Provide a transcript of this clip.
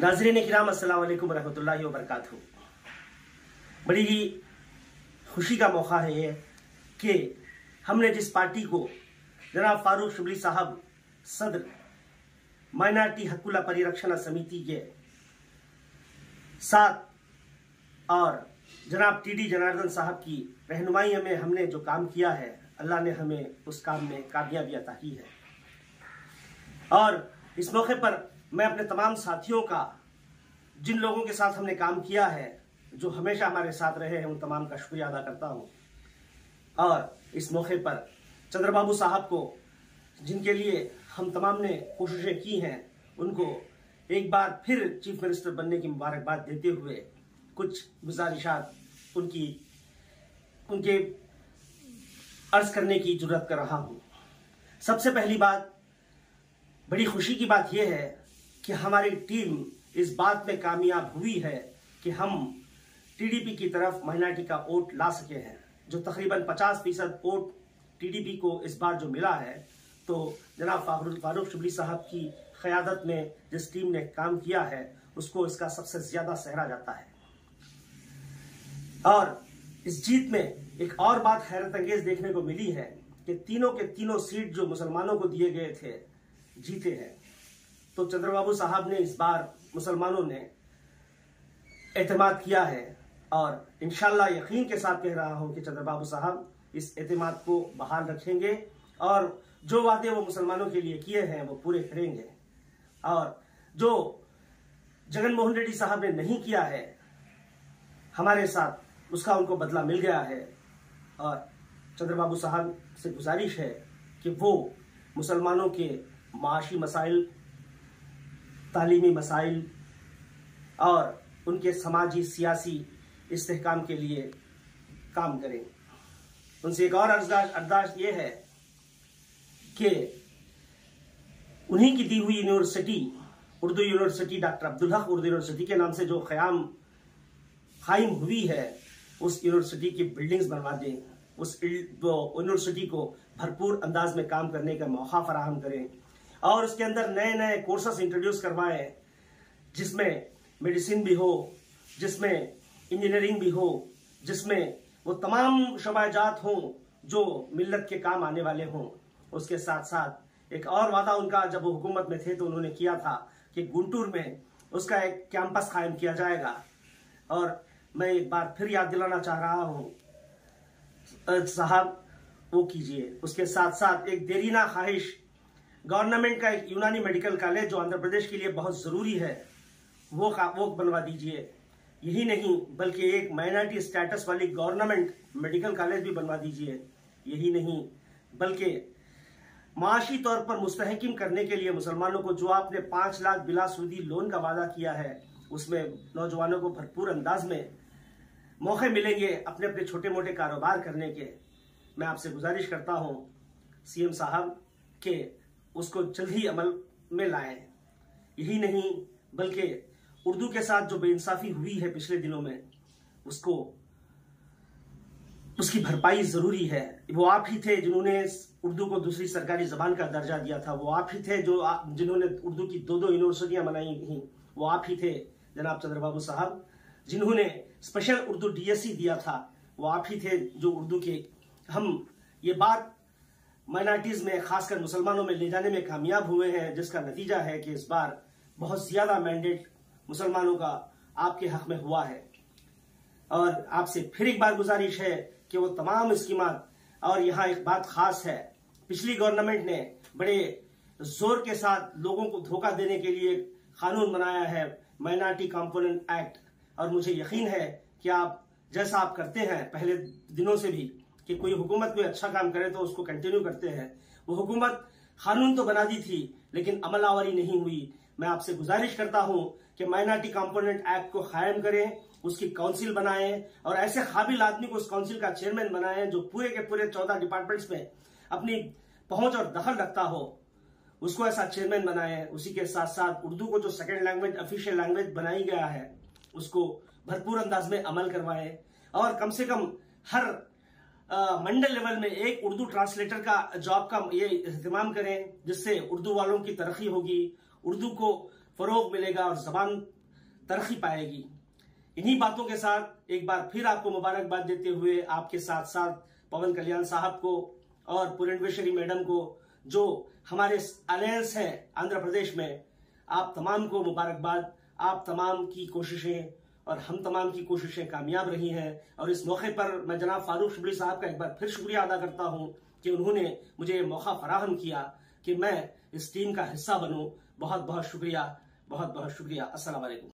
नाज़रीन किराम अस्सलाम वालेकुम रहमतुल्लाहि व बरकातहू। बड़ी ही खुशी का मौका है ये कि हमने जिस पार्टी को जनाब फारूक शुबली साहब सदर माइनॉरिटी हकुला परिरक्षण समिति के साथ और जनाब टीडी जनार्दन साहब की रहनुमाई में हमने जो काम किया है, अल्लाह ने हमें उस काम में कामयाबी अता की है। और इस मौके पर मैं अपने तमाम साथियों का, जिन लोगों के साथ हमने काम किया है, जो हमेशा हमारे साथ रहे हैं, उन तमाम का शुक्रिया अदा करता हूं। और इस मौके पर चंद्रबाबू साहब को, जिनके लिए हम तमाम ने कोशिशें की हैं, उनको एक बार फिर चीफ मिनिस्टर बनने की मुबारकबाद देते हुए कुछ गुजारिशात उनके अर्ज करने की जरूरत कर रहा हूं। सबसे पहली बात, बड़ी खुशी की बात यह है कि हमारी टीम इस बात में कामयाब हुई है कि हम टीडीपी की तरफ माइनॉरिटी का वोट ला सके हैं। जो तकरीबन 50% वोट टीडीपी को इस बार जो मिला है, तो जनाब फारूक शुबली साहब की क़यादत में जिस टीम ने काम किया है, उसको इसका सबसे ज्यादा सहरा जाता है। और इस जीत में एक और बात हैरत अंगेज देखने को मिली है कि तीनों के तीनों सीट जो मुसलमानों को दिए गए थे, जीते हैं। तो चंद्रबाबू साहब ने इस बार मुसलमानों ने एतमाद किया है और इंशाल्लाह यकीन के साथ कह रहा हूं कि चंद्रबाबू साहब इस एतमाद को बहाल रखेंगे और जो वादे वो मुसलमानों के लिए किए हैं वो पूरे करेंगे। और जो जगन मोहन रेड्डी साहब ने नहीं किया है हमारे साथ, उसका उनको बदला मिल गया है। और चंद्रबाबू साहब से गुजारिश है कि वो मुसलमानों के माशी मसाइल, तालीमी मसाइल और उनके समाजी सियासी इस्तेहकाम के लिए काम करें। उनसे एक और अर्दाश ये है कि उन्हीं की दी हुई university, Urdu university, doctor Abdul Haq Urdu university के नाम से जो कायम हुई है, उस यूनिवर्सिटी की बिल्डिंग्स बनवा दें। उस यूनिवर्सिटी को भरपूर अंदाज में काम करने का मौका फराहम करें और उसके अंदर नए नए कोर्सेस इंट्रोड्यूस करवाएं, जिसमें मेडिसिन भी हो, जिसमें इंजीनियरिंग भी हो, जिसमें वो तमाम शबाजात हों जो मिल्लत के काम आने वाले हों। उसके साथ साथ एक और वादा उनका, जब वो हुकूमत में थे तो उन्होंने किया था कि गुंटूर में उसका एक कैंपस कायम किया जाएगा। और मैं एक बार फिर याद दिलाना चाह रहा हूं साहब, वो कीजिए। उसके साथ साथ एक देरीना ख्वाहिश, गवर्नमेंट का एक यूनानी मेडिकल कॉलेज जो आंध्र प्रदेश के लिए बहुत जरूरी है, वो बनवा दीजिए। यही नहीं बल्कि एक माइनॉरिटी स्टेटस वाली गवर्नमेंट मेडिकल कॉलेज भी बनवा दीजिए। यही नहीं बल्कि माशी तौर पर मुस्तहकिम करने के लिए मुसलमानों को, जो आपने 5 लाख बिला सूदी लोन का वादा किया है, उसमें नौजवानों को भरपूर अंदाज में मौके मिलेंगे अपने अपने छोटे मोटे कारोबार करने के। मैं आपसे गुजारिश करता हूं सीएम साहब के उसको जल्द ही अमल में लाएं। यही नहीं बल्कि उर्दू के साथ जो बेइंसाफी हुई है पिछले दिनों में, उसकी भरपाई जरूरी है। वो आप ही थे जिन्होंने उर्दू को दूसरी सरकारी जबान का दर्जा दिया था। वो आप ही थे जिन्होंने उर्दू की 2 यूनिवर्सिटियां बनाई थी। वो आप ही थे जनाब चंद्रबाबू साहब जिन्होंने स्पेशल उर्दू डीएससी दिया था। वो आप ही थे जो उर्दू के, हम ये बात माइनॉरिटीज में, खासकर मुसलमानों में ले जाने में कामयाब हुए हैं, जिसका नतीजा है कि इस बार बहुत ज्यादा मैंडेट मुसलमानों का आपके हक में हुआ है। और आपसे फिर एक बार गुजारिश है कि वो तमाम स्कीमात, और यहाँ एक बात खास है, पिछली गवर्नमेंट ने बड़े जोर के साथ लोगों को धोखा देने के लिए कानून बनाया है, माइनॉरिटी कंपोनेंट एक्ट। और मुझे यकीन है कि आप, जैसा आप करते हैं पहले दिनों से भी, कि कोई हुकूमत कोई अच्छा काम करे तो उसको कंटिन्यू करते हैं। वो हुकूमत कानून तो बना दी थी लेकिन अमलावरी नहीं हुई। मैं आपसे गुजारिश करता हूं कि माइनॉरिटी कंपोनेंट एक्ट को कायम करें, उसकी काउंसिल बनाएं और ऐसे काबिल आदमी को उस काउंसिल का चेयरमैन बनाएं जो पूरे के पूरे 14 डिपार्टमेंट्स में अपनी पहुंच और दखल रखता हो। उसको ऐसा चेयरमैन बनाएं। उसी के साथ साथ उर्दू को जो सेकेंड लैंग्वेज, ऑफिशियल लैंग्वेज बनाई गया है, उसको भरपूर अंदाज में अमल करवाएं और कम से कम हर मंडल लेवल में एक उर्दू ट्रांसलेटर का जॉब का ये इंतजाम करें, जिससे उर्दू वालों की तरक्की होगी। उर्दू को फरोग मिलेगा और जबान तरक्की पाएगी। इन्हीं बातों के साथ एक बार फिर आपको मुबारकबाद देते हुए आपके साथ साथ पवन कल्याण साहब को और पुरंदेश्वरी मैडम को, जो हमारे अलायंस है आंध्र प्रदेश में, आप तमाम को मुबारकबाद। आप तमाम की कोशिशें और हम तमाम की कोशिशें कामयाब रही हैं और इस मौके पर मैं जनाब फारूक शिबली साहब का एक बार फिर शुक्रिया अदा करता हूं कि उन्होंने मुझे ये मौका फराहम किया कि मैं इस टीम का हिस्सा बनूं। बहुत बहुत शुक्रिया, बहुत बहुत शुक्रिया। अस्सलाम वालेकुम।